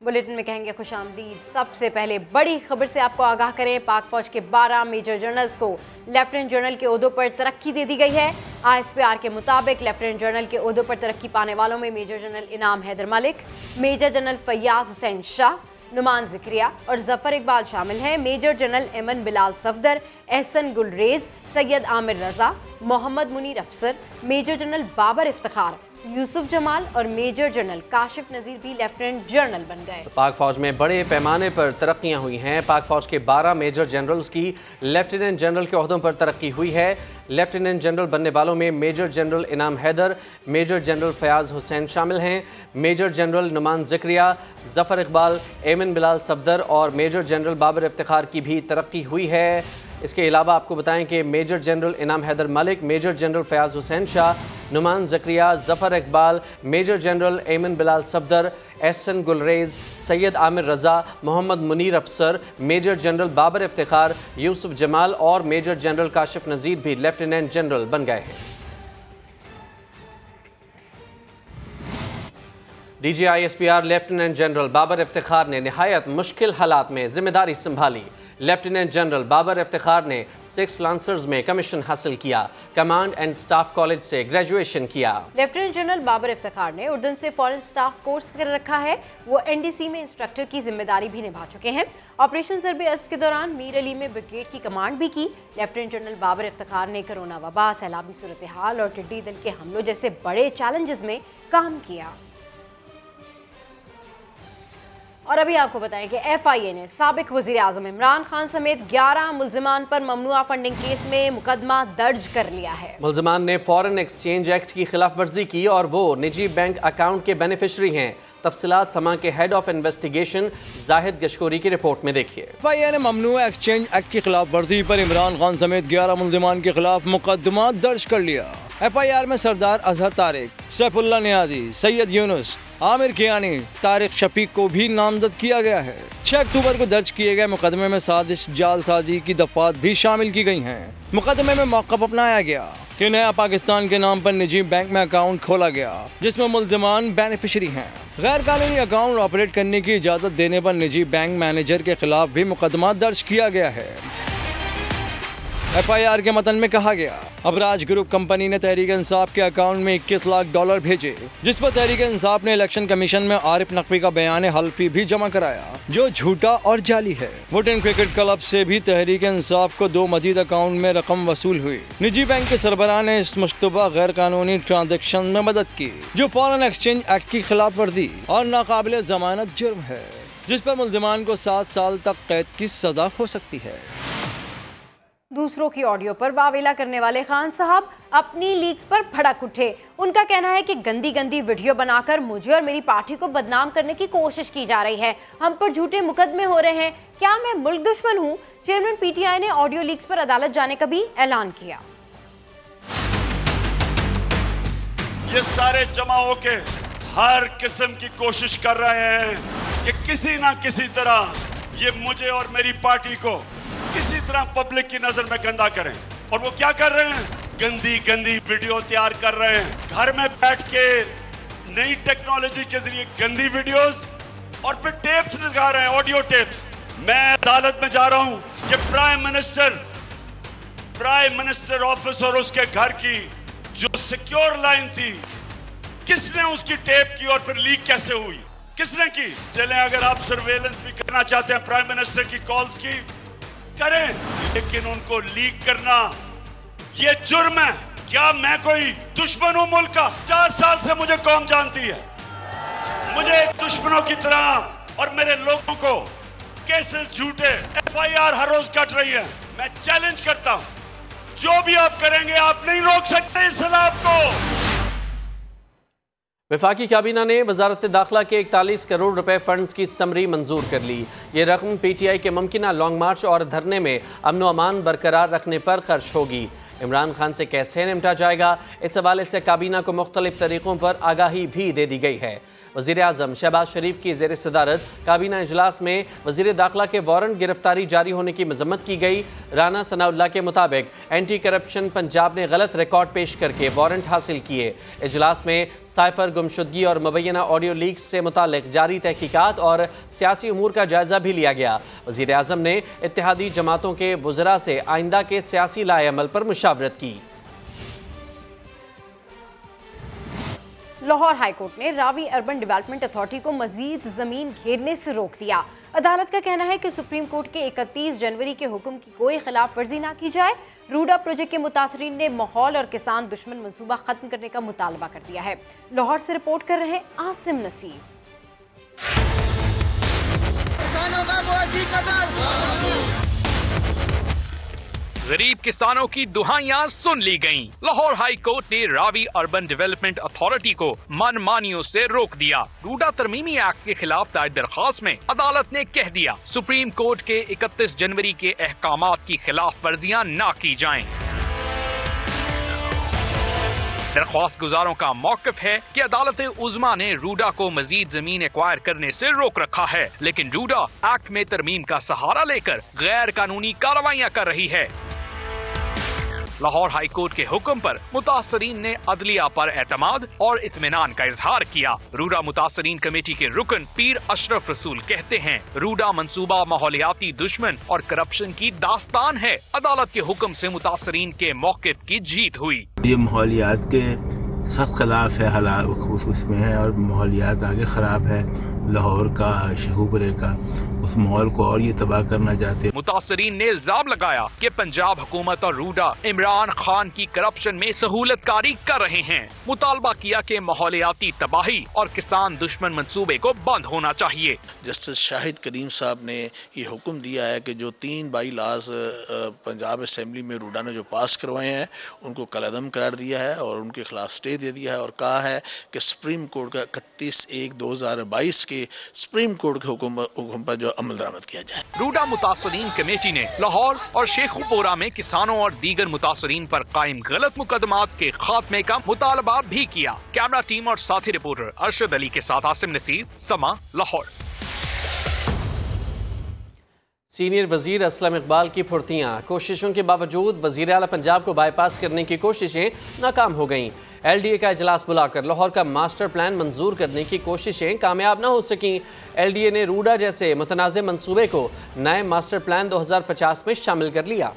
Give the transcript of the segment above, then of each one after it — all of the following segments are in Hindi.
बुलेटिन में कहेंगे खुशामदीद। सबसे पहले बड़ी खबर से आपको आगाह करें, पाक फौज के 12 मेजर जनरल्स को लेफ्टिनेंट जनरल के ओहदों पर तरक्की दे दी गई है। ISPR के मुताबिक लेफ्टिनेंट जनरल के ओहदों पर तरक्की पाने वालों में major general Inam Haider Malik, major general Faiyaz Hussain Shah, Numan Zakaria और जफर इकबाल शामिल हैं। मेजर जनरल एमन बिलाल सफदर, एहसन गुलरेज, सैयद आमिर रजा, मोहम्मद मुनीर अफसर, मेजर जनरल बाबर इफ्तिखार, यूसुफ जमाल और मेजर जनरल काशिफ नज़ीर भी लेफ्टिनेंट जनरल बन गए। तो पाक फौज में बड़े पैमाने पर तरक्कियां हुई हैं। पाक फौज के 12 मेजर जनरल्स की लेफ्टिनेंट जनरल के ओहदों पर तरक्की हुई है। लेफ्टिनेंट जनरल बनने वालों में major general Inam Haider, major general Fayaz Hussain शामिल हैं। मेजर जनरल नुमान ज़िक्रिया, जफर इकबाल, एमन बिलाल सफदर और मेजर जनरल बाबर इफ्तिखार की भी तरक्की हुई है। इसके अलावा आपको बताएं कि major general Inam Haider Malik, major general Fayaz Hussain Shah, Numan Zakria, Zafar Iqbal, major general Aiman Bilal Safdar, Ehsan Gulrez, Syed Aamir रजा, मोहम्मद मुनीर अफसर, मेजर जनरल बाबर इफ्तिखार, यूसुफ जमाल और मेजर जनरल काशिफ नज़ीर भी लेफ्टिनेंट जनरल बन गए हैं। DG ISPR lieutenant general Babar Iftikhar ने नहायत मुश्किल हालात में जिम्मेदारी संभाली। लेफ्टिनेंट जनरल बाबर इफ्तिखार ने 6 लांसर्स में कमीशन हासिल किया। कमांड एंड स्टाफ कॉलेज से ग्रेजुएशन किया। लेफ्टिनेंट जनरल बाबर इफ्तिखार ने उर्दन से फॉरेन स्टाफ कोर्स कर रखा है। वो NDC में इंस्ट्रक्टर की जिम्मेदारी भी निभा चुके हैं। ऑपरेशन ज़र्ब अज़ब के दौरान मीर अली में ब्रिगेड की कमांड भी की। लेफ्टिनेंट जनरल बाबर इफ्तिखार ने कोरोना वबा, सैलाबी सूरत हाल और टिड्डी दल के हमलों जैसे बड़े चैलेंजेस में काम किया। और अभी आपको बताएं कि FIA ने साबिक वज़ीर आज़म इमरान खान समेत 11 मुल्ज़िमान पर ममनुआ फंडिंग केस में मुकदमा दर्ज कर लिया है। मुल्ज़िमान ने फॉरेन एक्सचेंज एक्ट की खिलाफ वर्जी की और वो निजी बैंक अकाउंट के बेनिफिशरी हैं। तफसीलात समा के हेड ऑफ इन्वेस्टिगेशन जाहिद गशकोरी की रिपोर्ट में देखिए। FIA ने ममनुआ एक्सचेंज एक्ट की खिलाफ वर्जी पर इमरान खान समेत 11 मुल्ज़िमान के खिलाफ मुकदमा दर्ज कर लिया। FIR में सरदार अजहर तारिक, सैफुल्लाह नियाज़ी, सैयद यूनुस, आमिर कियानी, तारिक शफीक को भी नामजद किया गया है। 6 अक्टूबर को दर्ज किए गए मुकदमे में साजिश जालसाजी की दफात भी शामिल की गई हैं। मुकदमे में मौक़िफ़ अपनाया गया कि नया पाकिस्तान के नाम पर निजी बैंक में अकाउंट खोला गया जिसमें मुल्ज़िमान बेनिफिशरी हैं। गैर कानूनी अकाउंट ऑपरेट करने की इजाज़त देने पर निजी बैंक मैनेजर के खिलाफ भी मुकदमा दर्ज किया गया है। FIR के मतन में कहा गया, अबराज ग्रुप कंपनी ने तहरीक इंसाफ के अकाउंट में $21 लाख भेजे, जिस पर तहरीक इंसाफ ने इलेक्शन कमीशन में आरिफ नकवी का बयान हल्फी भी जमा कराया जो झूठा और जाली है। वुडन क्रिकेट क्लब से भी तहरीक इंसाफ को 2 मजीद अकाउंट में रकम वसूल हुई। निजी बैंक के सरबराह ने इस मुश्तबा गैर कानूनी ट्रांजेक्शन में मदद की जो फॉरेन एक्सचेंज एक्ट की खिलाफ वर्जी और नाकाबिल जमानत जुर्म है, जिस पर मुल्ज़िमान को 7 साल तक कैद की सजा हो सकती है। दूसरों की ऑडियो पर वावेला करने वाले खान साहब अपनी लीक्स पर भड़क उठे। उनका कहना है कि गंदी गंदी वीडियो बनाकर मुझे और मेरी पार्टी को बदनाम करने की कोशिश की जा रही है। हम पर झूठे मुकदमे हो रहे हैं। क्या मैं मुल्क दुश्मन हूँ? चेयरमैन PTI ने ऑडियो लीक्स पर अदालत जाने का भी ऐलान किया। ये सारे जमा होके हर किस्म की कोशिश कर रहे हैं कि किसी ना किसी तरह ये मुझे और मेरी पार्टी को किसी तरह पब्लिक की नजर में गंदा करें। और वो क्या कर रहे हैं? गंदी गंदी वीडियो तैयार कर रहे हैं। घर में बैठ के नई टेक्नोलॉजी के जरिए गंदी वीडियोस और फिर टेप्स दिखा रहे हैं, ऑडियो टेप्स। मैं अदालत में जा रहा हूं कि प्राइम मिनिस्टर ऑफिस और उसके घर की जो सिक्योर लाइन थी, किसने उसकी टेप की और फिर लीक कैसे हुई? किसने की? चले, अगर आप सर्वेलेंस भी करना चाहते हैं प्राइम मिनिस्टर की कॉल्स की, करें, लेकिन उनको लीक करना ये जुर्म है। क्या मैं कोई दुश्मन हूं मुल्क का? 4 साल से मुझे कौम जानती है। मुझे दुश्मनों की तरह और मेरे लोगों को केसेस झूठे FIR हर रोज कट रही है। मैं चैलेंज करता हूं, जो भी आप करेंगे आप नहीं रोक सकते इस सलाब को। वफाकी काबीना ने वजारत दाखिला के 41 करोड़ रुपए फंड्स की समरी मंजूर कर ली। ये रकम PTI के मुमकिना लॉन्ग मार्च और धरने में अमन व अमान बरकरार रखने पर खर्च होगी। इमरान खान से कैसे निपटा जाएगा, इस हवाले से काबीना को मुख्तलिफ तरीक़ों पर आगाही भी दे दी गई है। वज़ीर आज़म शहबाज शरीफ की ज़ेर सदारत काबीना इजलास में वज़ीर दाखिला के वारंट गिरफ्तारी जारी होने की मजम्मत की गई। राना सनाउल्लाह के मुताबिक एंटी करप्शन पंजाब ने गलत रिकॉर्ड पेश करके वारंट हासिल किए। इजलास में साइफर गुमशुदगी और मुबैना ऑडियो लीक्स से मुतालिक जारी तहकीकात और सियासी उमूर का जायजा भी लिया गया। वज़ीर आज़म ने इत्तेहादी जमातों के वज़रा से आइंदा के सियासी लाए अमल पर मुशावरत की। लाहौर हाईकोर्ट ने रावी अर्बन डेवलपमेंट अथॉरिटी को मजीद जमीन घेरने से रोक दिया। अदालत का कहना है कि सुप्रीम कोर्ट के 31 जनवरी के हुक्म की कोई खिलाफ वर्जी ना की जाए। रूडा प्रोजेक्ट के मुतासरीन ने माहौल और किसान दुश्मन मंसूबा खत्म करने का मुतालबा कर दिया है। लाहौर से रिपोर्ट कर रहे हैं आसिम नसीर। गरीब किसानों की दुहाइयां सुन ली गईं। लाहौर हाई कोर्ट ने रावी अर्बन डेवलपमेंट अथॉरिटी को मनमानियों से रोक दिया। रूडा तरमीमी एक्ट के खिलाफ दायर दरख्वास्त में अदालत ने कह दिया सुप्रीम कोर्ट के 31 जनवरी के अहकामात की खिलाफ वर्जियां ना की जाएं। दरख्वास्त गुजारों का मौक़िफ़ है कि अदालत उज़्मा ने रूडा को मजीद जमीन एक्वायर करने से रोक रखा है, लेकिन रूडा एक्ट में तरमीम का सहारा लेकर गैर कानूनी कार्रवाइयां कर रही है। लाहौर हाई कोर्ट के हुक्म पर मुतासरीन ने अदलिया पर एतमाद और इत्मीनान का इजहार किया। रूडा मुतासरीन कमेटी के रुकन पीर अशरफ रसूल कहते हैं रूडा मंसूबा माहौलियाती दुश्मन और करप्शन की दास्तान है। अदालत के हुक्म से मुतासरीन के मौक़िफ़ की जीत हुई। ये माहौलियात के सख्त खिलाफ है, हालात उसमें है और माहौलियात आगे खराब है। लाहौर का शहूबरे का उस माहौल को और ये तबाह करना चाहते हैं। मुतासरीन ने इल्जाम लगाया कि पंजाब हुकूमत और रूडा इमरान खान की करप्शन में सहूलतकारी कर रहे हैं। मुतालबा किया कि माहौलियाती तबाही और किसान दुश्मन मंसूबे को बंद होना चाहिए। जस्टिस शाहिद करीम साहब ने ये हुक्म दिया है कि जो 3 बाई लॉज पंजाब असेंबली में रूडा ने जो पास करवाए हैं उनको कलअदम करार दिया है और उनके खिलाफ स्टे दे दिया है और कहा है कि सुप्रीम कोर्ट का 31/1/2022 के सुप्रीम कोर्ट के हुक्म पर जो अमल दरामद किया जाए। रूडा मुतासरीन कमेटी ने लाहौर और शेखुपुरा में किसानों और दीगर मुतासरीन पर कायम गलत मुकदमात के खात्मे का मुतालबा भी किया। कैमरा टीम और साथी रिपोर्टर अरशद अली के साथ आसिम नसीर, समा, लाहौर। सीनियर वजीर असलम इकबाल की फुर्तियां, कोशिशों के बावजूद वजीर आला पंजाब को बाईपास करने की कोशिशें नाकाम हो गईं। LDA का इजलास बुलाकर लाहौर का मास्टर प्लान मंजूर करने की कोशिशें कामयाब न हो सकीं। LDA ने रूडा जैसे मुतनाज़े मंसूबे को नए मास्टर प्लान 2050 में शामिल कर लिया।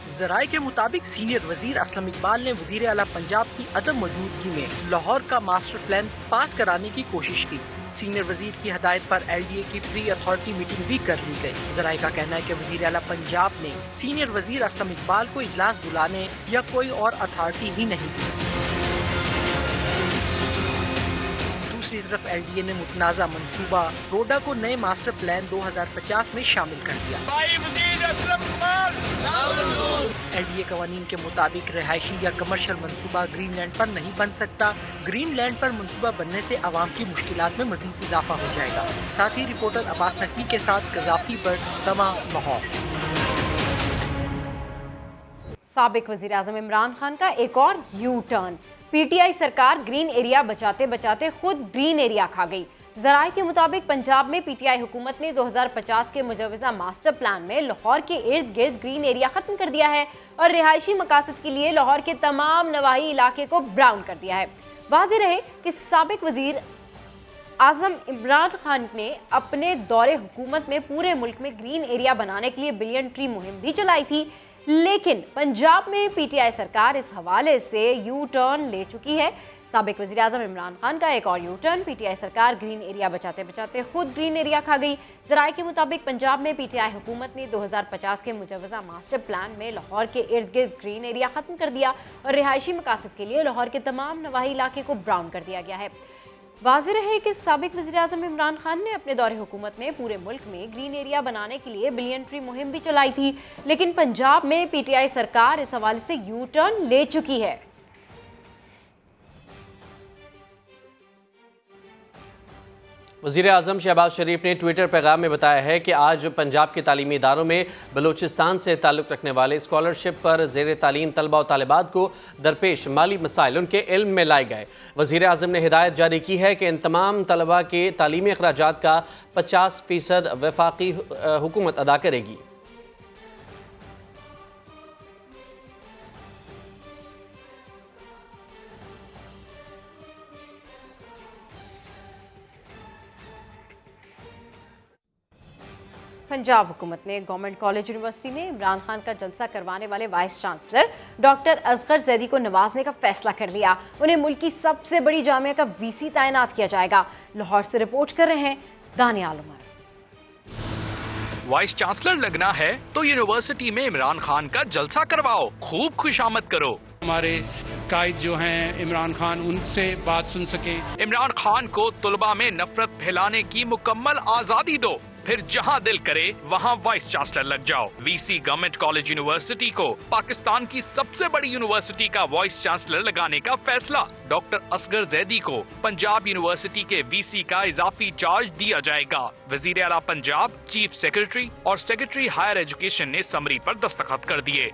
ज़राए के मुताबिक सीनियर वजीर असलम इकबाल ने वजीर आला पंजाब की अदम मौजूदगी में लाहौर का मास्टर प्लान पास कराने की कोशिश की। सीनियर वजीर की हदायत पर LDA की प्री अथॉरिटी मीटिंग भी कर ली गई। ज़राए का कहना है कि वजीर आला पंजाब ने सीनियर वजीर असलम इकबाल को इजलास बुलाने या कोई और अथॉरिटी ही नहीं दी। दूसरी तरफ LDA ने मुतनाज़ा मंसूबा रोडा को नए मास्टर प्लान 2050 में शामिल कर दिया। LDA कवानीन के मुताबिक रिहायशी या कमर्शियल मंसूबा ग्रीन लैंड पर नहीं बन सकता। ग्रीन लैंड पर मंसूबा बनने से आवाम की मुश्किलात में मजीद इजाफा हो जाएगा। साथ ही रिपोर्टर अब्बास नकवी के साथ गजाफी बर्ड, समा, लाहौर। साबिक वजीर आज़म इमरान खान का एक और यू टर्न। PTI सरकार ग्रीन एरिया बचाते बचाते खुद ग्रीन एरिया खा गई। ज़राए के मुताबिक पंजाब में PTI हुकूमत ने 2050 के मुजवज़ा मास्टर प्लान में लाहौर के इर्द गिर्द ग्रीन एरिया ख़त्म कर दिया है और रिहायशी मकासद के लिए लाहौर के तमाम नवाही इलाके को ब्राउन कर दिया है। वाज़ेह रहे कि साबिक वजीर आज़म इमरान खान ने अपने दौरे हुकूमत में पूरे मुल्क में ग्रीन एरिया बनाने के लिए बिलियन ट्री मुहिम भी चलाई थी, लेकिन पंजाब में PTI सरकार इस हवाले से यू टर्न ले चुकी है। साबिक वज़ीर आज़म इमरान खान का एक और यू टर्न। PTI सरकार ग्रीन एरिया बचाते बचाते खुद ग्रीन एरिया खा गई। ज़राए के मुताबिक पंजाब में PTI हुकूमत ने 2050 के मुजवज़ा मास्टर प्लान में लाहौर के इर्द गिर्द ग्रीन एरिया ख़त्म कर दिया और रिहायशी मकासद के लिए लाहौर के तमाम नवाही इलाके को ब्राउन कर दिया गया है। वाज़ेह रहे कि साबिक वज़ीर आज़म इमरान खान ने अपने दौरे हुकूमत में पूरे मुल्क में ग्रीन एरिया बनाने के लिए बिलियन ट्री मुहिम भी चलाई थी, लेकिन पंजाब में PTI सरकार इस हवाले से यू टर्न ले चुकी है। वज़ीर आज़म शहबाज शरीफ ने ट्विटर पैगाम में बताया है कि आज पंजाब के तालीमी इदारों में बलूचिस्तान से ताल्लुक़ रखने वाले स्कॉलरशिप पर ज़ेर तालीम तलबा और तालिबात को दरपेश माली मसाइल उनके इल्म में लाए गए। वज़ीर आज़म ने हिदायत जारी की है कि इन तमाम तलबा के तालीमी अखराजात का 50% वफाकी हुकूमत अदा करेगी। पंजाब हुकूमत ने गवर्नमेंट कॉलेज यूनिवर्सिटी में इमरान खान का जलसा करवाने वाले vice chancellor doctor Asghar Zaidi को नवाजने का फैसला कर लिया। उन्हें मुल्क की सबसे बड़ी जामिया का वीसी तैनात किया जाएगा। लाहौर से रिपोर्ट कर रहे हैं दानियाल उमर। वाइस चांसलर लगना है तो यूनिवर्सिटी में इमरान खान का जलसा करवाओ, खूब खुशामद करो। हमारे कायद जो हैं इमरान खान, उनसे बात सुन सके। इमरान खान को तुलबा में नफरत फैलाने की मुकम्मल आजादी दो, फिर जहां दिल करे वहां वाइस चांसलर लग जाओ। वीसी गवर्नमेंट कॉलेज यूनिवर्सिटी को पाकिस्तान की सबसे बड़ी यूनिवर्सिटी का वाइस चांसलर लगाने का फैसला। डॉक्टर असगर जैदी को पंजाब यूनिवर्सिटी के वीसी का इजाफी चार्ज दिया जाएगा। वजीर आला पंजाब, चीफ सेक्रेटरी और सेक्रेटरी हायर एजुकेशन ने समरी पर दस्तखत कर दिए।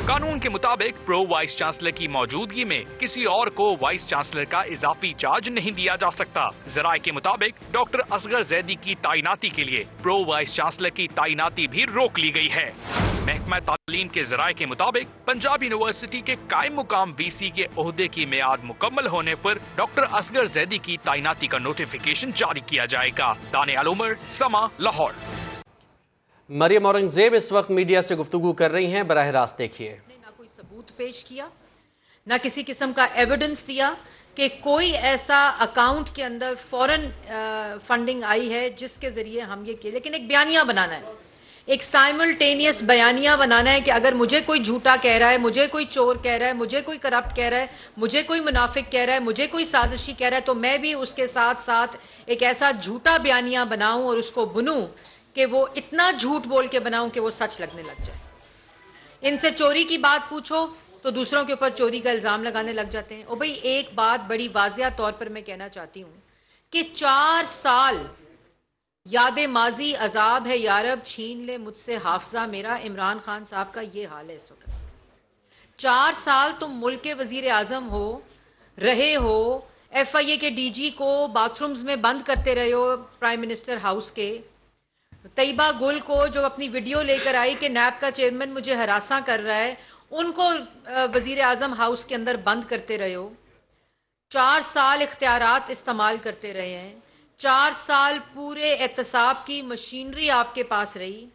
कानून के मुताबिक प्रो वाइस चांसलर की मौजूदगी में किसी और को वाइस चांसलर का इजाफी चार्ज नहीं दिया जा सकता। जराये के मुताबिक डॉक्टर असगर जैदी की तैनाती के लिए प्रो वाइस चांसलर की तैनाती भी रोक ली गई है। महकमा तालीम के जराये के मुताबिक पंजाब यूनिवर्सिटी के कायम मुकाम वीसी के ओहदे की मियाद मुकम्मल होने पर डॉक्टर असगर जैदी की तैनाती का नोटिफिकेशन जारी किया जाएगा। दानियाल उमर, समा, लाहौर। मरियम औरंगजेब इस वक्त मीडिया से गुफ्तगू कर रही हैं, बराह रास्त देखिए। ना कोई सबूत पेश किया, ना किसी किस्म का एविडेंस दिया कि कोई ऐसा अकाउंट के अंदर फॉरेन फंडिंग आई है जिसके ज़रिए हम ये किए। लेकिन एक बयानिया बनाना है, एक साइमल्टेनियस बयानिया बनाना है कि अगर मुझे कोई झूठा कह रहा है, मुझे कोई चोर कह रहा है, मुझे कोई करप्ट कह रहा है, मुझे कोई मुनाफिक कह रहा है, मुझे कोई साजिशी कह रहा है, तो मैं भी उसके साथ साथ एक ऐसा झूठा बयानिया बनाऊं और उसको बुनूं कि वो इतना झूठ बोल के बनाऊं कि वो सच लगने लग जाए। इनसे चोरी की बात पूछो तो दूसरों के ऊपर चोरी का इल्ज़ाम लगाने लग जाते हैं। और भाई एक बात बड़ी वाज़िया तौर पर मैं कहना चाहती हूँ कि 4 साल याद माजी अजाब है यारब, छीन ले मुझसे हाफजा मेरा। इमरान खान साहब का ये हाल है इस वक्त। 4 साल तुम मुल्क के वजीर आज़म हो रहे हो, FIA के DG को बाथरूम्स में बंद करते रहे हो प्राइम मिनिस्टर हाउस के। तैयबा गुल को जो अपनी वीडियो लेकर आई कि नैब का चेयरमैन मुझे हरासा कर रहा है, उनको वजीर आज़म हाउस के अंदर बंद करते रहे हो। 4 साल इख्तियारात इस्तेमाल करते रहे हैं। 4 साल पूरे एहतसाब की मशीनरी आपके पास रही,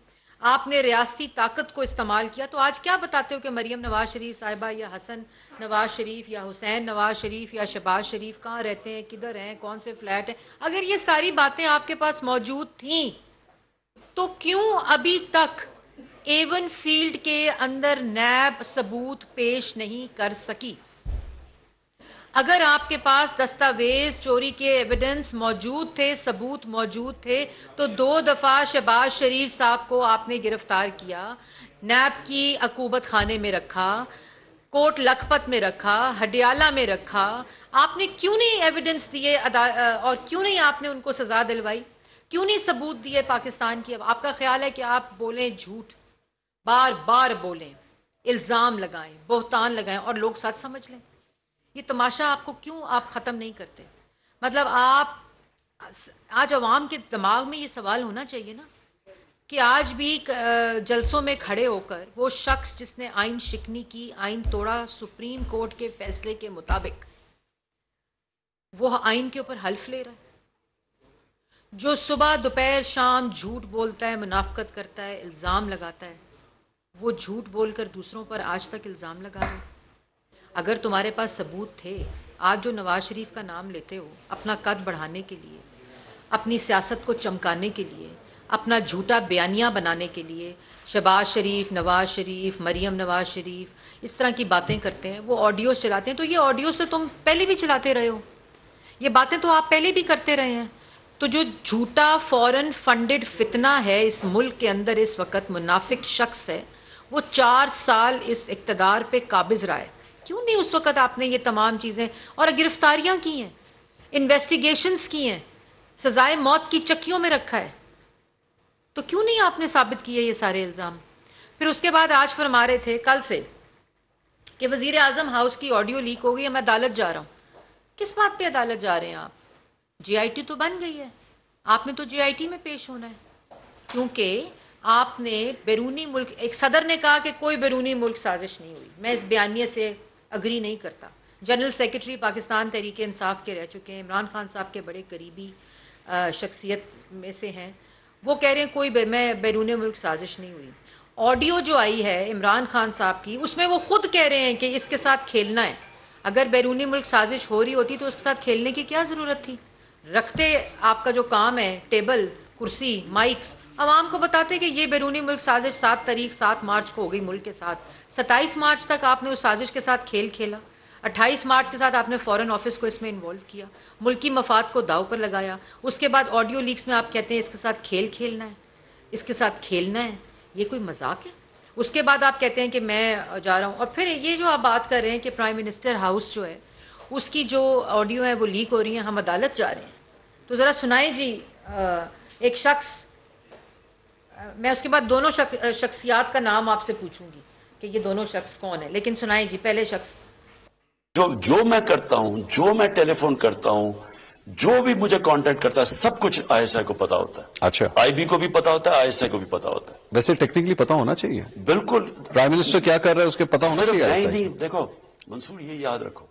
आपने रियासती ताकत को इस्तेमाल किया। तो आज क्या बताते हो कि मरियम नवाज शरीफ साहिबा या हसन नवाज शरीफ या हुसैन नवाज शरीफ या शहबाज शरीफ कहाँ रहते हैं, किधर हैं, कौन से फ्लैट हैं? अगर ये सारी बातें आपके पास मौजूद थीं तो क्यों अभी तक एवन फील्ड के अंदर नैब सबूत पेश नहीं कर सकी? अगर आपके पास दस्तावेज चोरी के एविडेंस मौजूद थे, सबूत मौजूद थे, तो 2 दफ़ा शहबाज शरीफ साहब को आपने गिरफ्तार किया, नैब की अकूबत खाने में रखा, कोट लखपत में रखा, हडियाला में रखा। आपने क्यों नहीं एविडेंस दिए और क्यों नहीं आपने उनको सजा दिलवाई? क्यों नहीं सबूत दिए पाकिस्तान की? अब आपका ख्याल है कि आप बोलें झूठ, बार बार बोलें, इल्ज़ाम लगाएं, बोहतान लगाएं और लोग सच समझ लें। ये तमाशा आपको क्यों आप ख़त्म नहीं करते? मतलब आप आज अवाम के दिमाग में ये सवाल होना चाहिए ना कि आज भी जलसों में खड़े होकर वो शख्स जिसने आइन शिकनी की, आइन तोड़ा, सुप्रीम कोर्ट के फैसले के मुताबिक वो आइन के ऊपर हल्फ ले रहा है, जो सुबह दोपहर शाम झूठ बोलता है, मुनाफकत करता है, इल्ज़ाम लगाता है, वो झूठ बोलकर दूसरों पर आज तक इल्ज़ाम लगा रहे हैं। अगर तुम्हारे पास सबूत थे, आज जो नवाज शरीफ का नाम लेते हो अपना कद बढ़ाने के लिए, अपनी सियासत को चमकाने के लिए, अपना झूठा बयानिया बनाने के लिए, शहबाज शरीफ, नवाज शरीफ, मरियम नवाज शरीफ इस तरह की बातें करते हैं, वो ऑडियोज़ चलाते हैं। तो ये ऑडियोज़ तो तुम पहले भी चलाते रहे हो, ये बातें तो आप पहले भी करते रहे हैं। तो जो झूठा फॉरेन फंडेड फितना है इस मुल्क के अंदर इस वक्त, मुनाफिक शख्स है, वो 4 साल इस इक़्तिदार पे काबिज़ रहा है। क्यों नहीं उस वक्त आपने ये तमाम चीज़ें और गिरफ्तारियां की हैं, इन्वेस्टिगेशंस की हैं, सजाए मौत की चक्कियों में रखा है, तो क्यों नहीं आपने साबित किए ये सारे इल्ज़ाम? फिर उसके बाद आज फरमा रहे थे कल से कि वज़ीर आज़म हाउस की ऑडियो लीक हो गई है, मैं अदालत जा रहा हूँ। किस बात पे अदालत जा रहे हैं आप? GIT तो बन गई है, आपने तो GIT में पेश होना है, क्योंकि आपने बैरूनी मुल्क, एक सदर ने कहा कि कोई बैरूनी मुल्क साजिश नहीं हुई। मैं इस बयानिए से अग्री नहीं करता। जनरल सेक्रेटरी पाकिस्तान तहरीक इंसाफ के रह चुके हैं, इमरान खान साहब के बड़े करीबी शख्सियत में से हैं, वो कह रहे हैं कोई मैं बैरून मुल्क साजिश नहीं हुई। ऑडियो जो आई है इमरान खान साहब की, उसमें वो खुद कह रहे हैं कि इसके साथ खेलना है। अगर बैरूनी मुल्क साजिश हो रही होती तो उसके साथ खेलने की क्या ज़रूरत थी? रखते आपका जो काम है, टेबल, कुर्सी, माइक्स, आवाम को बताते कि ये बैरूनी मुल्क साजिश 7 मार्च को हो गई मुल्क के साथ। 27 मार्च तक आपने उस साजिश के साथ खेल खेला। 28 मार्च के साथ आपने फॉरेन ऑफिस को इसमें इन्वॉल्व किया, मुल्की मफाद को दाव पर लगाया। उसके बाद ऑडियो लीक्स में आप कहते हैं इसके साथ खेल खेलना है, इसके साथ खेलना है। ये कोई मजाक है? उसके बाद आप कहते हैं कि मैं जा रहा हूँ, और फिर ये जो आप बात कर रहे हैं कि प्राइम मिनिस्टर हाउस जो है उसकी जो ऑडियो है वो लीक हो रही है, हम अदालत जा रहे हैं, तो ज़रा सुनाएं जी। एक शख्स, मैं उसके बाद दोनों शख्सियात का नाम आपसे पूछूंगी कि ये दोनों शख्स कौन है, लेकिन सुनाएं जी पहले शख्स। जो मैं करता हूं, जो मैं टेलीफोन करता हूं, जो भी मुझे कांटेक्ट करता है, सब कुछ ISI को पता होता है। अच्छा, IB को भी पता होता है, ISI को भी पता होता है। वैसे टेक्निकली पता होना चाहिए। बिल्कुल, प्राइम मिनिस्टर क्या कर रहा है उसके पता होना चाहिए। नहीं, देखो मंसूर, ये याद रखो,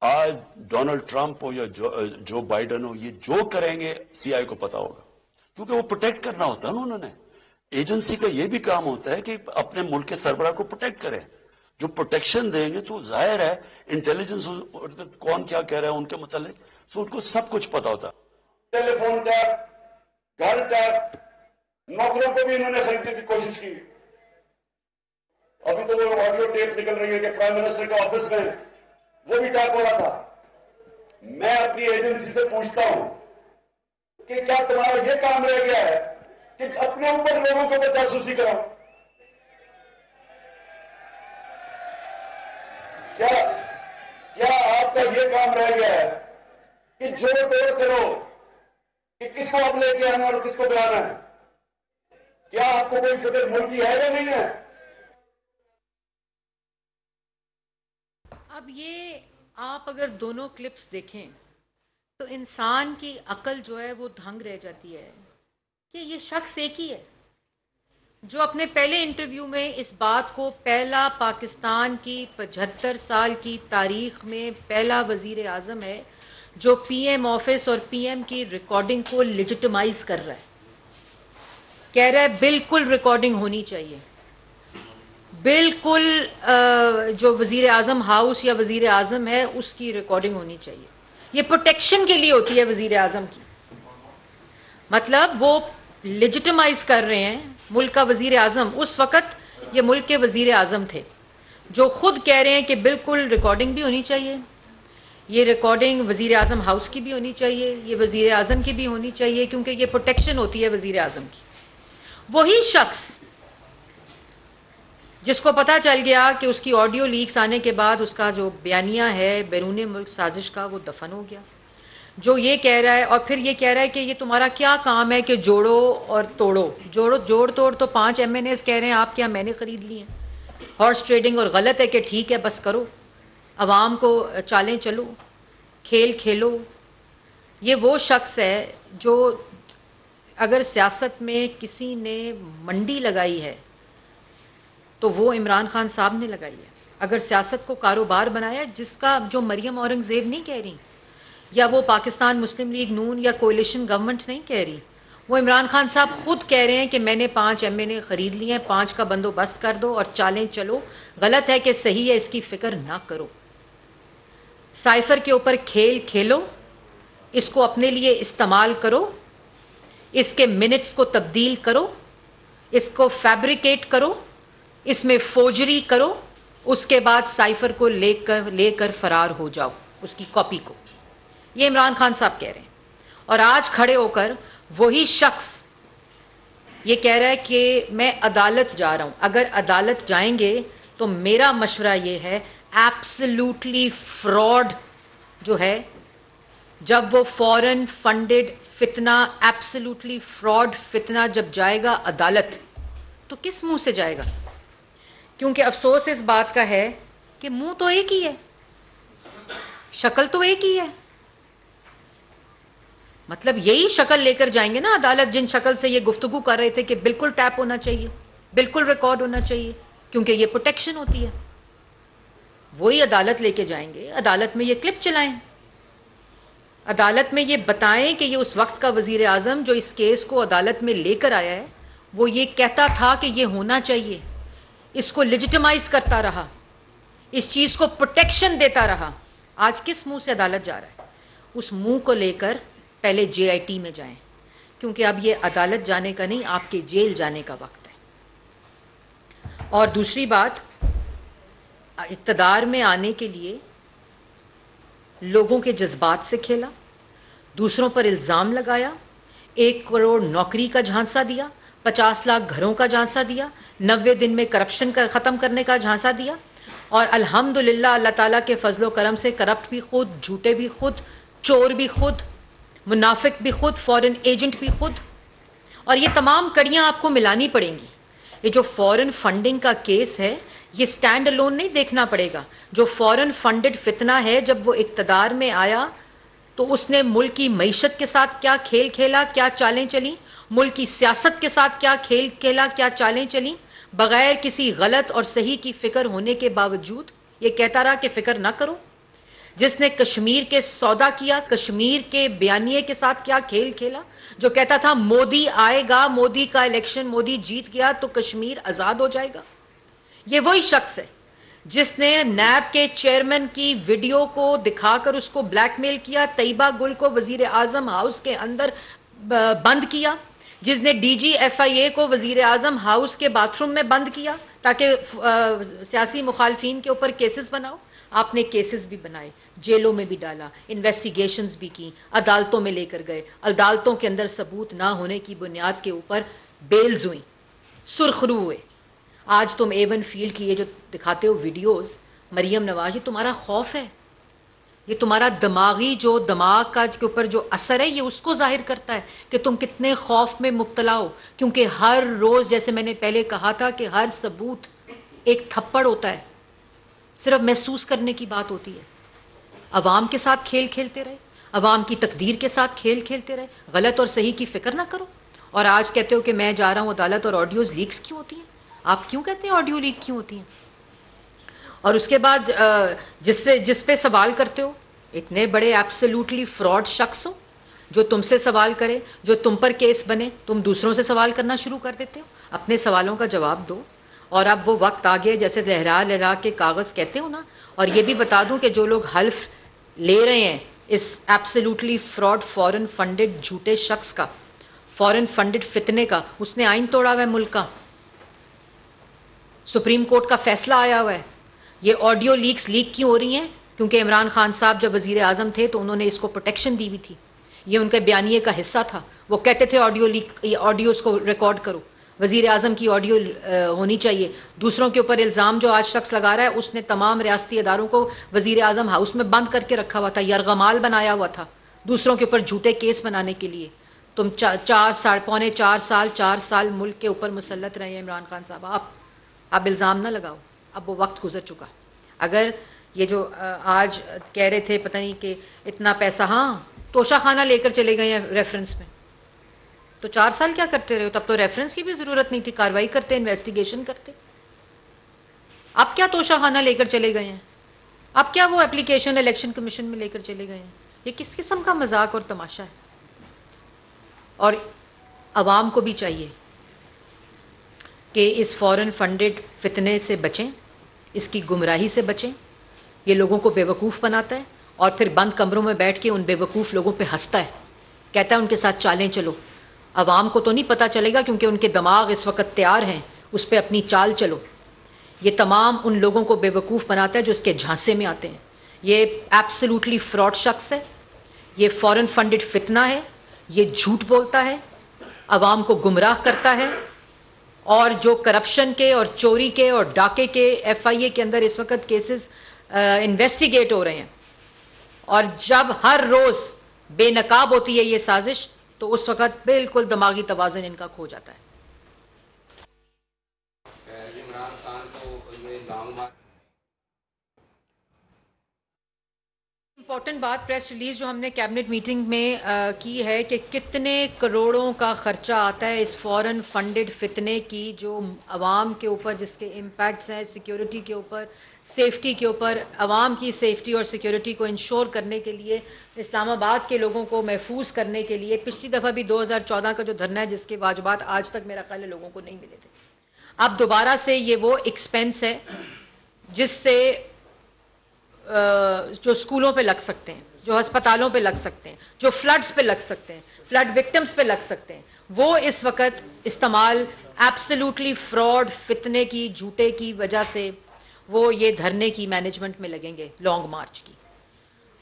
आज डोनाल्ड ट्रंप हो या जो बाइडन हो, ये जो करेंगे CI को पता होगा, क्योंकि वो प्रोटेक्ट करना होता है ना। उन्होंने, एजेंसी का ये भी काम होता है कि अपने मुल्क के सरबराह को प्रोटेक्ट करें। जो प्रोटेक्शन देंगे तो जाहिर है इंटेलिजेंस कौन क्या कह रहा है उनके मुतालिक, सो उनको सब कुछ पता होता है। टेलीफोन टैप, घर टैप, नौकरों को भी इन्होंने खरीदने की कोशिश की। अभी तो वो ऑडियो टेप निकल रही है कि प्राइम मिनिस्टर के ऑफिस में वो भी टैप हो रहा था। मैं अपनी एजेंसी से पूछता हूं कि क्या तुम्हारा ये काम रह गया है कि अपने ऊपर लोगों को जासूसी करो? क्या आपका ये काम रह गया है कि जोड़ तोड़ करो कि किसको अब लेके आना और किसको बुलाना है? क्या आपको कोई फिक्र मुल्क की है या नहीं है? अब ये आप अगर दोनों क्लिप्स देखें तो इंसान की अकल जो है वो दंग रह जाती है कि ये शख्स एक ही है जो अपने पहले इंटरव्यू में इस बात को पहला पाकिस्तान की 75 साल की तारीख में पहला वज़ीर आज़म है जो PM ऑफिस और PM की रिकॉर्डिंग को लेजिटिमाइज कर रहा है। कह रहा है बिल्कुल रिकॉर्डिंग होनी चाहिए, बिल्कुल जो वज़ीर आज़म हाउस या वज़ीर आज़म है उसकी रिकॉर्डिंग होनी चाहिए। ये प्रोटेक्शन के लिए होती है वज़ीर आज़म की, मतलब वो लेजिटिमाइज कर रहे हैं मुल्क का वज़ीर आज़म। उस वक़्त ये मुल्क के वज़ीर आज़म थे जो ख़ुद कह रहे हैं कि बिल्कुल रिकॉर्डिंग भी होनी चाहिए, ये रिकॉर्डिंग वज़ीर आज़म हाउस की भी होनी चाहिए, ये वज़ीर आज़म की भी होनी चाहिए, क्योंकि ये प्रोटेक्शन होती है वज़ीर आज़म की। वही शख्स जिसको पता चल गया कि उसकी ऑडियो लीक्स आने के बाद उसका जो बयानिया है बैरून मुल्क साजिश का वो दफन हो गया, जो ये कह रहा है और फिर ये कह रहा है कि ये तुम्हारा क्या काम है कि जोड़ो और तोड़ो। जोड़ तोड़ तो 5 MNAs कह रहे हैं आप क्या मैंने ख़रीद लिए हैं, हॉर्स ट्रेडिंग, और गलत है कि ठीक है बस करो, अवाम को चालें चलो, खेल खेलो। ये वो शख्स है जो अगर सियासत में किसी ने मंडी लगाई है तो वो इमरान खान साहब ने लगाई है। अगर सियासत को कारोबार बनाया, जिसका जो मरियम औरंगज़ेब नहीं कह रही या वो पाकिस्तान मुस्लिम लीग नून या कोalition गवर्नमेंट नहीं कह रही, वो इमरान खान साहब खुद कह रहे हैं कि मैंने 5 MNA ख़रीद लिए हैं, 5 का बंदोबस्त कर दो और चालें चलो, गलत है कि सही है इसकी फ़िक्र ना करो, साइफ़र के ऊपर खेल खेलो, इसको अपने लिए इस्तेमाल करो, इसके मिनट्स को तब्दील करो, इसको फैब्रिकेट करो, इसमें फोजरी करो, उसके बाद साइफ़र को लेकर फ़रार हो जाओ, उसकी कॉपी को। ये इमरान खान साहब कह रहे हैं। और आज खड़े होकर वही शख्स ये कह रहा है कि मैं अदालत जा रहा हूँ। अगर अदालत जाएंगे तो मेरा मशवरा ये है, एब्सोल्युटली फ्रॉड जो है जब वो फॉरेन फंडेड फितना, एब्सोल्युटली फ्रॉड फितना जब जाएगा अदालत, तो किस मुंह से जाएगा? क्योंकि अफसोस इस बात का है कि मुंह तो एक ही है, शक्ल तो एक ही है। मतलब यही शक्ल लेकर जाएंगे ना अदालत, जिन शक्ल से ये गुफ्तगू कर रहे थे कि बिल्कुल टैप होना चाहिए, बिल्कुल रिकॉर्ड होना चाहिए, क्योंकि ये प्रोटेक्शन होती है। वही अदालत लेके जाएंगे, अदालत में ये क्लिप चलाएं, अदालत में ये बताएं कि ये उस वक्त का वजीर आज़म जो इस केस को अदालत में लेकर आया है, वो ये कहता था कि ये होना चाहिए, इसको लेजिटिमाइज करता रहा, इस चीज़ को प्रोटेक्शन देता रहा। आज किस मुंह से अदालत जा रहा है? उस मुंह को लेकर पहले JIT में जाएं, क्योंकि अब ये अदालत जाने का नहीं, आपके जेल जाने का वक्त है। और दूसरी बात, इक़्तिदार में आने के लिए लोगों के जज्बात से खेला, दूसरों पर इल्ज़ाम लगाया, 1 करोड़ नौकरी का झांसा दिया, 50 लाख घरों का झांसा दिया, 90 दिन में करप्शन का ख़त्म करने का झांसा दिया। और अल्हम्दुलिल्लाह अल्लाह ताला के फजलो करम से करप्ट भी खुद, झूठे भी खुद, चोर भी खुद, मुनाफिक भी खुद, फॉरेन एजेंट भी खुद। और ये तमाम कड़ियाँ आपको मिलानी पड़ेंगी। ये जो फॉरेन फंडिंग का केस है, ये स्टैंड अलोन नहीं देखना पड़ेगा। जो फॉरेन फंडेड फितना है, जब वो इक़्तिदार में आया तो उसने मुल्क की मईशत के साथ क्या खेल खेला, क्या चालें चली, मुल्क की सियासत के साथ क्या खेल खेला, क्या चालें चली, बग़ैर किसी गलत और सही की फ़िक्र होने के बावजूद ये कहता रहा कि फ़िक्र ना करो। जिसने कश्मीर के सौदा किया, कश्मीर के बयानिए के साथ क्या खेल खेला, जो कहता था मोदी आएगा, मोदी का इलेक्शन, मोदी जीत गया तो कश्मीर आज़ाद हो जाएगा। ये वही शख्स है जिसने नैब के चेयरमैन की वीडियो को दिखाकर उसको ब्लैकमेल किया, तैयबा गुल को वजीर आज़म हाउस के अंदर बंद किया, जिसने DG FIA को वजीर आज़म हाउस के बाथरूम में बंद किया ताकि सियासी मुखालफिन के ऊपर केसेस बनाओ। आपने केसेस भी बनाए, जेलों में भी डाला, इन्वेस्टिगेशंस भी की, अदालतों में लेकर गए, अदालतों के अंदर सबूत ना होने की बुनियाद के ऊपर बेल्स हुई, सुरखरू हुए। आज तुम A1 फील्ड की ये जो दिखाते हो वीडियोस, मरियम नवाज, ये तुम्हारा खौफ है, ये तुम्हारा दिमागी जो दिमाग का के ऊपर जो असर है, ये उसको जाहिर करता है कि तुम कितने खौफ में मुब्तला हो। क्योंकि हर रोज़, जैसे मैंने पहले कहा था, कि हर सबूत एक थप्पड़ होता है, सिर्फ महसूस करने की बात होती है। अवाम के साथ खेल खेलते रहे, अवाम की तकदीर के साथ खेल खेलते रहे, गलत और सही की फ़िक्र ना करो। और आज कहते हो कि मैं जा रहा हूँ अदालत, और ऑडियोज़ लीक्स क्यों होती हैं? आप क्यों कहते हैं ऑडियो लीक क्यों होती हैं? और उसके बाद जिस पे सवाल करते हो, इतने बड़े एब्सोल्युटली फ्रॉड शख्स हो, जो तुमसे सवाल करे, जो तुम पर केस बने, तुम दूसरों से सवाल करना शुरू कर देते हो। अपने सवालों का जवाब दो। और अब वो वक्त आ गया, जैसे लहरा लहरा के कागज़ कहते हो ना। और ये भी बता दूं कि जो लोग हल्फ ले रहे हैं इस एब्सोल्युटली फ्रॉड फॉरेन फंडेड झूठे शख्स का, फॉरेन फंडेड फितने का, उसने आइन तोड़ा हुआ है मुल्क का। सुप्रीम कोर्ट का फैसला आया हुआ है। ये ऑडियो लीक्स लीक क्यों हो रही हैं? क्योंकि इमरान खान साहब जब वज़ीर आज़म थे तो उन्होंने इसको प्रोटेक्शन दी हुई थी, ये उनके बयानिए का हिस्सा था। वो कहते थे ऑडियो लीक, ऑडियोज़ को रिकॉर्ड करो, वज़ीर आज़म की ऑडियो होनी चाहिए। दूसरों के ऊपर इल्ज़ाम जो आज शख्स लगा रहा है, उसने तमाम रियासती इदारों को वज़ीर आज़म हाउस में बंद करके रखा हुआ था, यरगमाल बनाया हुआ था दूसरों के ऊपर झूठे केस बनाने के लिए। तुम 4 साल मुल्क के ऊपर मुसल्लत रहे हैं इमरान खान साहब। आप इल्ज़ाम ना लगाओ, अब वो वक्त गुजर चुका। अगर ये जो आज कह रहे थे पता नहीं कि इतना पैसा, हाँ तोशा खाना लेकर चले गए हैं रेफरेंस में, तो 4 साल क्या करते रहे हो? तब तो रेफरेंस की भी ज़रूरत नहीं थी, कार्रवाई करते, इन्वेस्टिगेशन करते। अब क्या तोशा खाना लेकर चले गए हैं? अब क्या वो एप्लीकेशन इलेक्शन कमीशन में लेकर चले गए हैं? ये किस किस्म का मजाक और तमाशा है? और अवाम को भी चाहिए कि इस फॉरेन फंडेड फितने से बचें, इसकी गुमराही से बचें। ये लोगों को बेवकूफ़ बनाता है और फिर बंद कमरों में बैठ के उन बेवकूफ़ लोगों पे हंसता है, कहता है उनके साथ चालें चलो। अवाम को तो नहीं पता चलेगा क्योंकि उनके दिमाग इस वक्त तैयार हैं, उस पर अपनी चाल चलो। ये तमाम उन लोगों को बेवकूफ़ बनाता है जो इसके झांसे में आते हैं। ये एब्सोल्युटली फ्रॉड शख्स है, ये फॉरेन फंडेड फितना है, ये झूठ बोलता है, अवाम को गुमराह करता है। और जो करप्शन के और चोरी के और डाके के FIA के अंदर इस वक्त केसेस इन्वेस्टिगेट हो रहे हैं, और जब हर रोज़ बेनकाब होती है ये साजिश, तो उस वक्त बिल्कुल दिमागी तवाज़ुन इनका खो जाता है। इम्पॉर्टेंट बात प्रेस रिलीज जो हमने कैबिनेट मीटिंग में की है कि कितने करोड़ों का खर्चा आता है इस फॉरेन फंडेड फितने की, जो आवाम के ऊपर जिसके इम्पैक्ट्स हैं, सिक्योरिटी के ऊपर, सेफ्टी के ऊपर, आवाम की सेफ्टी और सिक्योरिटी को इंश्योर करने के लिए, इस्लामाबाद के लोगों को महफूज करने के लिए। पिछली दफ़ा भी 2014 का जो धरना है जिसके वाजबात आज तक मेरा ख्याल है लोगों को नहीं मिले थे, अब दोबारा से ये वो एक्सपेंस है जिससे जो स्कूलों पे लग सकते हैं, जो अस्पतालों पे लग सकते हैं, जो फ्लड्स पे लग सकते हैं, फ्लड विक्टिम्स पे लग सकते हैं, वो इस वक्त इस्तेमाल एब्सोल्युटली फ्रॉड, फितने की, झूठे की वजह से वो ये धरने की मैनेजमेंट में लगेंगे, लॉन्ग मार्च की।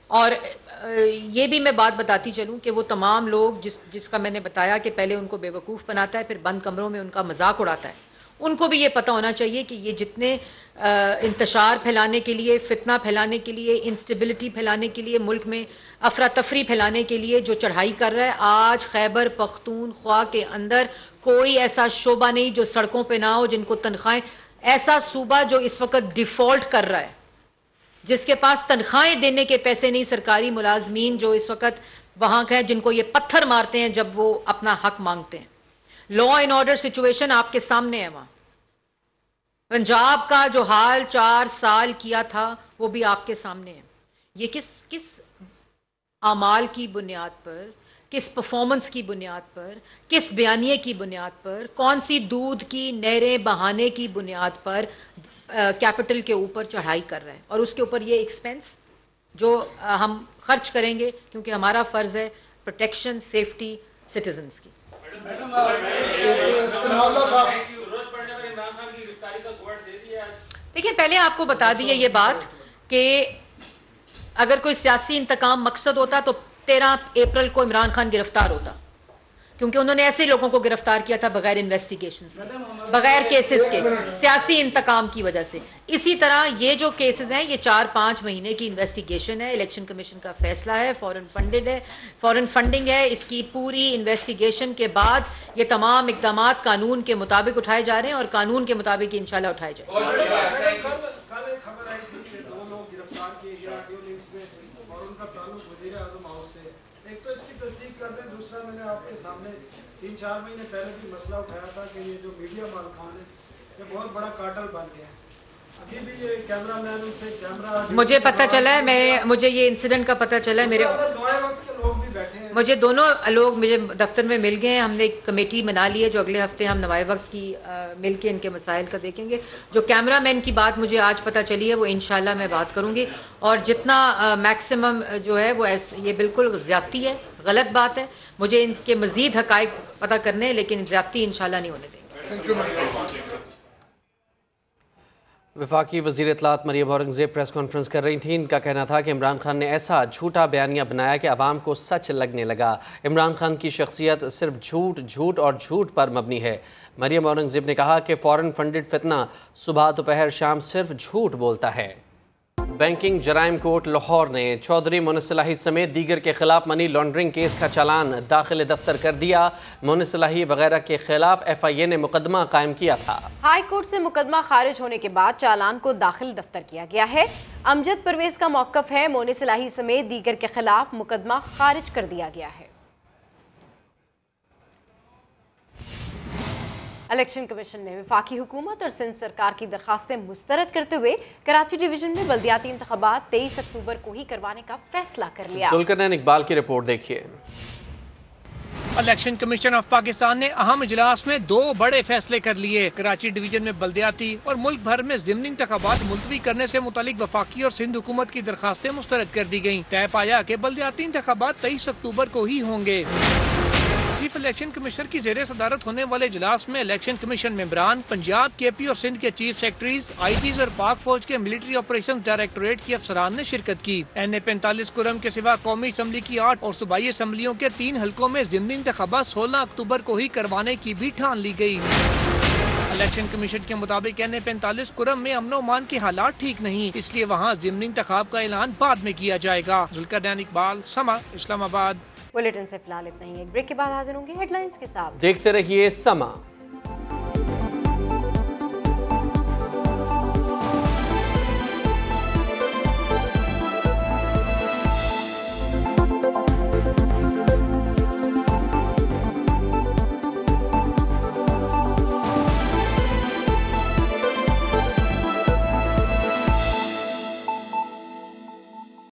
और ये भी मैं बात बताती चलूँ कि वो तमाम लोग जिसका मैंने बताया कि पहले उनको बेवकूफ़ बनाता है, फिर बंद कमरों में उनका मजाक उड़ाता है, उनको भी ये पता होना चाहिए कि ये जितने इंतशार फैलाने के लिए, फितना फैलाने के लिए, इंस्टेबिलिटी फैलाने के लिए, मुल्क में अफरा तफरी फैलाने के लिए जो चढ़ाई कर रहा है, आज खैबर पख्तूनख्वा के अंदर कोई ऐसा शोबा नहीं जो सड़कों पे ना हो, जिनको तनख्वाहें, ऐसा सूबा जो इस वक्त डिफ़ॉल्ट कर रहा है, जिसके पास तनख्वाहें देने के पैसे नहीं, सरकारी मुलाजमीन जो इस वक्त वहाँ के हैं, जिनको ये पत्थर मारते हैं जब वो अपना हक मांगते हैं। लॉ एंड ऑर्डर सिचुएशन आपके सामने है। वहाँ पंजाब का जो हाल 4 साल किया था वो भी आपके सामने है। ये किस आमाल की बुनियाद पर, किस परफॉर्मेंस की बुनियाद पर, किस बयानिए की बुनियाद पर, कौन सी दूध की नहरें बहाने की बुनियाद पर कैपिटल के ऊपर चढ़ाई कर रहा है, और उसके ऊपर ये एक्सपेंस जो हम खर्च करेंगे, क्योंकि हमारा फ़र्ज़ है प्रोटेक्शन, सेफ्टी सिटीजन्स की। देखिए, पहले आपको बता दी है ये बात कि अगर कोई सियासी इंतकाम मकसद होता तो 13 अप्रैल को इमरान खान गिरफ्तार होता, क्योंकि उन्होंने ऐसे लोगों को गिरफ्तार किया था बगैर इन्वेस्टिगेशन के, बगैर केसेस के, सियासी इंतकाम की वजह से। इसी तरह ये जो केसेस हैं ये 4-5 महीने की इन्वेस्टिगेशन है, इलेक्शन कमीशन का फैसला है, फॉरेन फंडेड है, फॉरेन फंडिंग है। इसकी पूरी इन्वेस्टिगेशन के बाद ये तमाम इकदाम कानून के मुताबिक उठाए जा रहे हैं और कानून के मुताबिक इंशाल्लाह उठाए जाएंगे। मैंने आपके सामने 3-4 महीने पहले भी मसला उठाया था कि ये जो मीडिया मालकान है ये बहुत बड़ा कार्टेल बन गया है। अभी भी ये कैमरामैन उनसे कैमरा, मुझे पता चला है, मुझे ये इंसिडेंट का पता चला है, मेरे वक्त के लोग भी बैठे हैं, मुझे दोनों लोग मुझे दफ्तर में मिल गए हैं। हमने एक कमेटी बना ली है जो अगले हफ्ते हम नवाए वक्त की मिल के इनके मसाइल का देखेंगे। जो कैमरामैन की बात मुझे आज पता चली है वो इंशाल्लाह मैं बात करूँगी, और जितना मैक्सिमम जो है वो ये बिल्कुल ज़्यादती है, गलत बात है। मुझे इनके मज़ीद हक़ाइक़ पता करने हैं, लेकिन ज़्यादती इंशाल्लाह नहीं होने देंगे। वफाकी वज़ीर इत्तलात मरियम औरंगज़ेब प्रेस कॉन्फ्रेंस कर रही थी। इनका कहना था कि इमरान खान ने ऐसा झूठा बयानिया बनाया कि आवाम को सच लगने लगा। इमरान खान की शख्सियत सिर्फ झूठ और झूठ पर मबनी है। मरियम औरंगज़ेब ने कहा कि फ़ॉरेन फंडेड फितना सुबह दोपहर शाम सिर्फ झूठ बोलता है। बैंकिंग जराइम कोर्ट लाहौर ने चौधरी मोनिसलाही समेत दीगर के खिलाफ मनी लॉन्ड्रिंग केस का चालान दाखिल दफ्तर कर दिया। मोनिसलाही वगैरह के खिलाफ FIA ने मुकदमा कायम किया था। हाई कोर्ट से मुकदमा खारिज होने के बाद चालान को दाखिल दफ्तर किया गया है। अमजद परवेज का मौक़िफ़ है, मोनिसलाही समेत दीगर के खिलाफ मुकदमा खारिज कर दिया गया है। इलेक्शन कमीशन ने वफाकी हुकूमत और सिंध सरकार की दरखास्तें मुस्तरद करते हुए कराची डिवीजन में बल्दियाती इंतखाबात 23 अक्टूबर को ही करवाने का फैसला कर लिया। सुल्करनैन इकबाल की रिपोर्ट देखिए। इलेक्शन कमीशन ऑफ पाकिस्तान ने अहम इजलास में 2 बड़े फैसले कर लिए। कराची डिवीजन में बल्दियाती और मुल्क भर में ज़िमनी इंतखाबात मुलतवी करने से मुतालिक वफाकी और सिंध हुकूमत की दरखास्तें मुस्तरद कर दी गयी। तय पाया कि बल्दियाती इंतखाबात 23 अक्टूबर को ही होंगे। चीफ इलेक्शन कमिश्नर की जेर सदारत होने वाले इजलास में इलेक्शन कमीशन मेंबरान, पंजाब, KP और सिंध के चीफ सेक्रेटरीज, IGs और पाक फौज के मिलिट्री ऑपरेशन डायरेक्टोरेट के अफसरान ने शिरकत की। NA-45 कुरम के सिवा कौमी असम्बली की 8 और सूबाई असम्बलियों के 3 हलकों में ज़िमनी इंतखाबात 16 अक्टूबर को ही करवाने की भी ठान ली गयी। इलेक्शन कमीशन के मुताबिक NA-45 कुरम में अमन अमान के हालात ठीक नहीं, इसलिए वहाँ ज़िमनी इंतखाब का ऐलान बाद में किया जाएगा। जुल्करनैन इकबाल, समा, इस्लामाबाद। बुलेटिन से फिलहाल इतना ही। एक ब्रेक के बाद हाजिर होंगे हेडलाइंस के साथ। देखते रहिए समा।